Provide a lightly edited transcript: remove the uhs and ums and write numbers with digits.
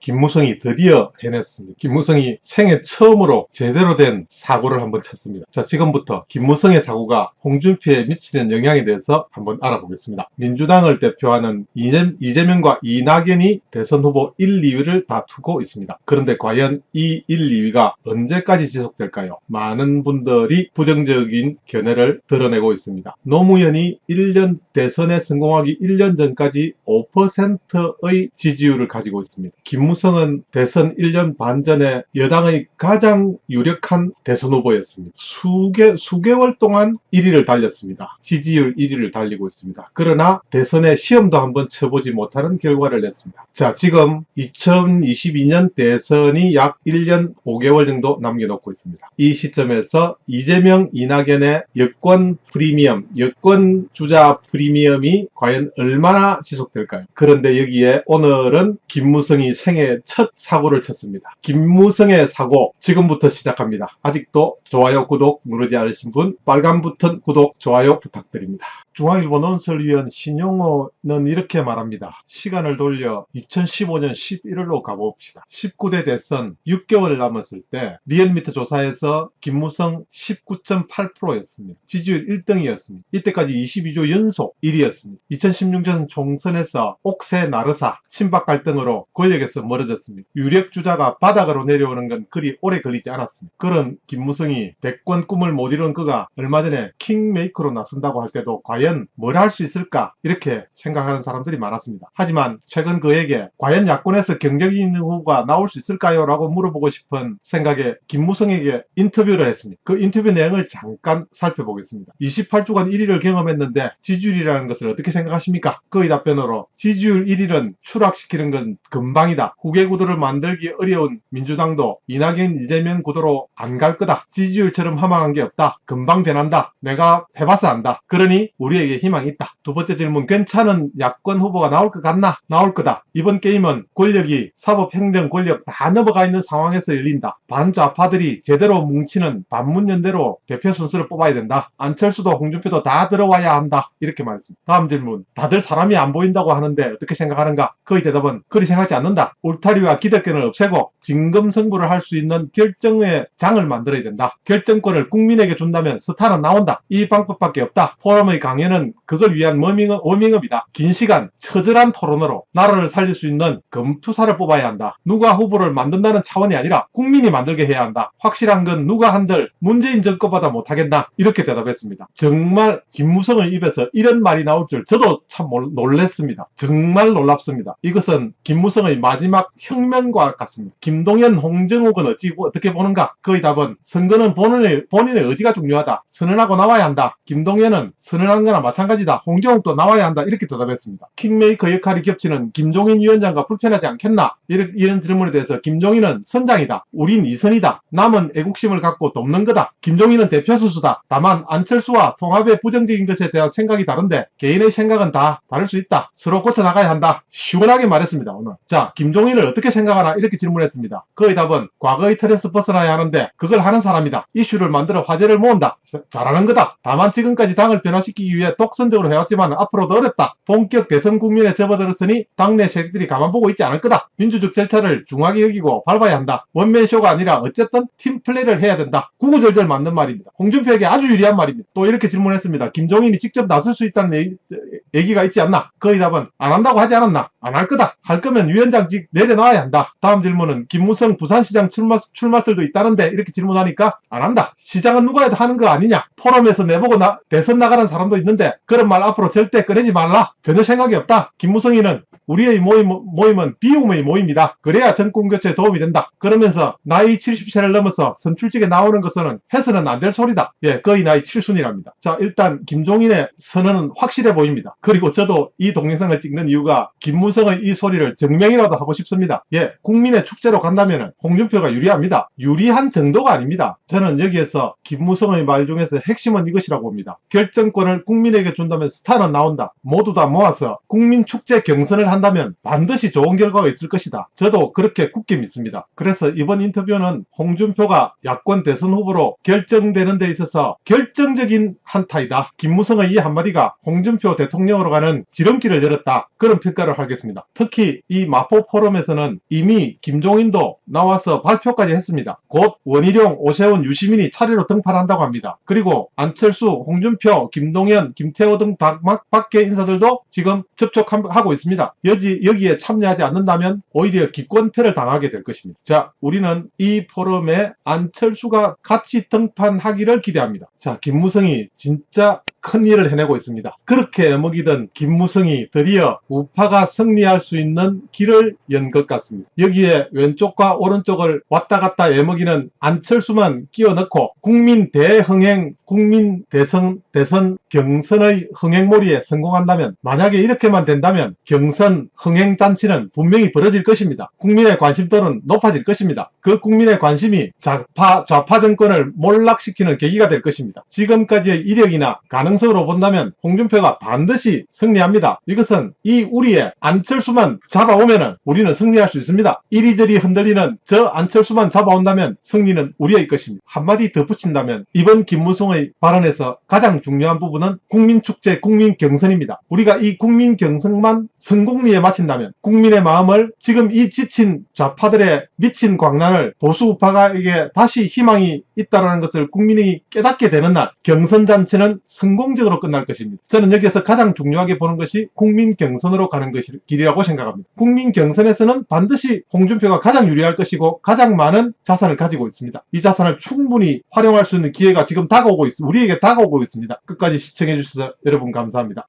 김무성이 드디어 해냈습니다. 김무성이 생애 처음으로 제대로 된 사고를 한번 쳤습니다. 자, 지금부터 김무성의 사고가 홍준표에 미치는 영향에 대해서 한번 알아보겠습니다. 민주당을 대표하는 이재명과 이낙연이 대선 후보 1, 2위를 다투고 있습니다. 그런데 과연 이 1, 2위가 언제까지 지속될까요? 많은 분들이 부정적인 견해를 드러내고 있습니다. 노무현이 1년 대선에 성공하기 1년 전까지 5%의 지지율을 가지고 있습니다. 김무성은 대선 1년 반 전에 여당의 가장 유력한 대선 후보였습니다. 수개월 동안 1위를 달렸습니다. 지지율 1위를 달리고 있습니다. 그러나 대선에 시험도 한번 쳐보지 못하는 결과를 냈습니다. 자, 지금 2022년 대선이 약 1년 5개월 정도 남겨놓고 있습니다. 이 시점에서 이재명, 이낙연의 여권 프리미엄, 여권 주자 프리미엄이 과연 얼마나 지속될까요? 그런데 여기에 오늘은 김무성이 생애 첫 사고를 쳤습니다. 김무성의 사고 지금부터 시작합니다. 아직도 좋아요, 구독 누르지 않으신 분 빨간 버튼 구독, 좋아요 부탁드립니다. 중앙일보 논설위원 신용호는 이렇게 말합니다. 시간을 돌려 2015년 11월로 가봅시다. 19대 대선 6개월 남았을 때 리얼미터 조사에서 김무성 19.8%였습니다. 지지율 1등이었습니다. 이때까지 22조 연속 1위였습니다. 2016년 총선에서 옥새 나르사 친박 갈등으로 권력에서 멀어졌습니다. 유력 주자가 바닥으로 내려오는 건 그리 오래 걸리지 않았습니다. 그런 김무성이 대권 꿈을 못 이룬 그가 얼마 전에 킹메이커로 나선다고 할 때도 과연 뭘 할 수 있을까 이렇게 생각하는 사람들이 많았습니다. 하지만 최근 그에게 과연 야권에서 경쟁이 있는 후보가 나올 수 있을까요? 라고 물어보고 싶은 생각에 김무성에게 인터뷰를 했습니다. 그 인터뷰 내용을 잠깐 살펴보겠습니다. 28주간 1위를 경험했는데 지지율이라는 것을 어떻게 생각하십니까? 그의 답변으로 지지율 1위는 추락시키는 건 금방이다. 후계 구도를 만들기 어려운 민주당도 이낙연, 이재명 구도로 안 갈 거다. 지지율처럼 허망한 게 없다. 금방 변한다. 내가 해봐서 안다. 그러니 우리에게 희망이 있다. 두 번째 질문, 괜찮은 야권 후보가 나올 것 같나? 나올 거다. 이번 게임은 권력이 사법, 행정, 권력 다 넘어가 있는 상황에서 열린다. 반좌파들이 제대로 뭉치는 반문연대로 대표 순서를 뽑아야 된다. 안철수도 홍준표도 다 들어와야 한다. 이렇게 말했습니다. 다음 질문, 다들 사람이 안 보인다고 하는데 어떻게 생각하는가? 그의 대답은 그리 생각하지 않는다. 울타리와 기득권을 없애고 진검승부를 할 수 있는 결정의 장을 만들어야 된다. 결정권을 국민에게 준다면 스타는 나온다. 이 방법밖에 없다. 포럼의 강연은 그걸 위한 워밍업이다. 긴 시간 처절한 토론으로 나라를 살릴 수 있는 검투사를 뽑아야 한다. 누가 후보를 만든다는 차원이 아니라 국민이 만들게 해야 한다. 확실한 건 누가 한들 문재인 정권보다 못하겠다. 이렇게 대답했습니다. 정말 김무성의 입에서 이런 말이 나올 줄 저도 참 놀랐습니다. 정말 놀랍습니다. 이것은 김무성의 마지막 혁명과 같습니다. 김동연, 홍정욱은 어떻게 보는가? 그의 답은 선거는 본인의 의지가 중요하다. 선언하고 나와야 한다. 김동연은 선언한 거나 마찬가지다. 홍정욱도 나와야 한다. 이렇게 대답했습니다. 킹메이커 역할이 겹치는 김종인 위원장과 불편하지 않겠나? 이런 질문에 대해서 김종인은 선장이다. 우린 이선이다. 남은 애국심을 갖고 돕는 거다. 김종인은 대표 선수다. 다만 안철수와 통합의 부정적인 것에 대한 생각이 다른데 개인의 생각은 다 다를 수 있다. 서로 고쳐나가야 한다. 시원하게 말했습니다. 오늘. 자, 김종인을 어떻게 생각하나? 이렇게 질문했습니다. 그의 답은 과거의 틀에서 벗어나야 하는데 그걸 하는 사람이다. 이슈를 만들어 화제를 모은다. 잘하는 거다. 다만 지금까지 당을 변화시키기 위해 독선적으로 해왔지만 앞으로도 어렵다. 본격 대선 국면에 접어들었으니 당내 세력들이 가만 보고 있지 않을 거다. 민주적 절차를 중하게 여기고 밟아야 한다. 원맨쇼가 아니라 어쨌든 팀플레이를 해야 된다. 구구절절 맞는 말입니다. 홍준표에게 아주 유리한 말입니다. 또 이렇게 질문했습니다. 김종인이 직접 나설 수 있다는 얘기가 있지 않나? 그의 답은 안 한다고 하지 않았나? 안 할 거다. 할 거면 위원장직 내려놔야 한다. 다음 질문은 김무성 부산시장 출마설도 있다는데 이렇게 질문하니까 안 한다. 시장은 누가 해도 하는 거 아니냐? 포럼에서 내보고 대선 나가는 사람도 있는데 그런 말 앞으로 절대 꺼내지 말라. 전혀 생각이 없다. 김무성이는 우리의 모임은 비움의 모임이다. 그래야 정권 교체에 도움이 된다. 그러면서 나이 70세를 넘어서 선출직에 나오는 것은 해서는 안 될 소리다. 예, 거의 나이 7순이랍니다. 자, 일단 김종인의 선언은 확실해 보입니다. 그리고 저도 이 동영상을 찍는 이유가 김무성의 이 소리를 증명이라도 하고 싶습니다. 예, 국민의 축제로 간다면 홍준표가 유리합니다. 유리한 정도가 아닙니다. 저는 여기에서 김무성의 말 중에서 핵심은 이것이라고 봅니다. 결정권을 국민에게 준다면 스타는 나온다. 모두 다 모아서 국민축제 경선을 한다면 반드시 좋은 결과가 있을 것이다. 저도 그렇게 굳게 믿습니다. 그래서 이번 인터뷰는 홍준표가 야권 대선 후보로 결정되는 데 있어서 결정적인 한타이다. 김무성의 이 한마디가 홍준표 대통령으로 가는 지름길을 열었다. 그런 평가를 하겠습니다. 특히 이 마포 포럼에서는 이미 김종인도 나와서 발표까지 했습니다. 곧 원희룡, 오세훈, 유시민이 차례로 등판한다고 합니다. 그리고 안철수, 홍준표, 김동연, 김태호 등 밖의 인사들도 지금 접촉하고 있습니다. 여기에 참여하지 않는다면 오히려 기권패를 당하게 될 것입니다. 자, 우리는 이 포럼에 안철수가 같이 등판하기를 기대합니다. 자, 김무성이 진짜 큰 일을 해내고 있습니다. 그렇게 애먹이던 김무성이 드디어 우파가 승리할 수 있는 길을 연 것 같습니다. 여기에 왼쪽과 오른쪽을 왔다 갔다 애먹이는 안철수만 끼워 넣고 국민 대흥행, 국민 대선 경선의 흥행몰이에 성공한다면, 만약에 이렇게만 된다면 경선 흥행잔치는 분명히 벌어질 것입니다. 국민의 관심도는 높아질 것입니다. 그 국민의 관심이 좌파 정권을 몰락시키는 계기가 될 것입니다. 지금까지의 이력이나 가능성으로 본다면 홍준표가 반드시 승리합니다. 이것은 이 우리의 안철수만 잡아오면 우리는 승리할 수 있습니다. 이리저리 흔들리는 저 안철수만 잡아온다면 승리는 우리의 것입니다. 한마디 덧붙인다면 이번 김무성의 발언에서 가장 중요한 부분은 국민축제, 국민경선입니다. 우리가 이 국민경선만 성공리에 마친다면 국민의 마음을, 지금 이 지친 좌파들의 미친 광란을 보수 우파가에게 다시 희망이 있다는 것을 국민이 깨닫게 되는 날 경선잔치는 성공적으로 끝날 것입니다. 저는 여기에서 가장 중요하게 보는 것이 국민경선으로 가는 것이 길이라고 생각합니다. 국민경선에서는 반드시 홍준표가 가장 유리할 것이고 가장 많은 자산을 가지고 있습니다. 이 자산을 충분히 활용할 수 있는 기회가 지금 다가오고 있습니다. 우리에게 다가오고 있습니다. 끝까지 시청해 주셔서 여러분 감사합니다.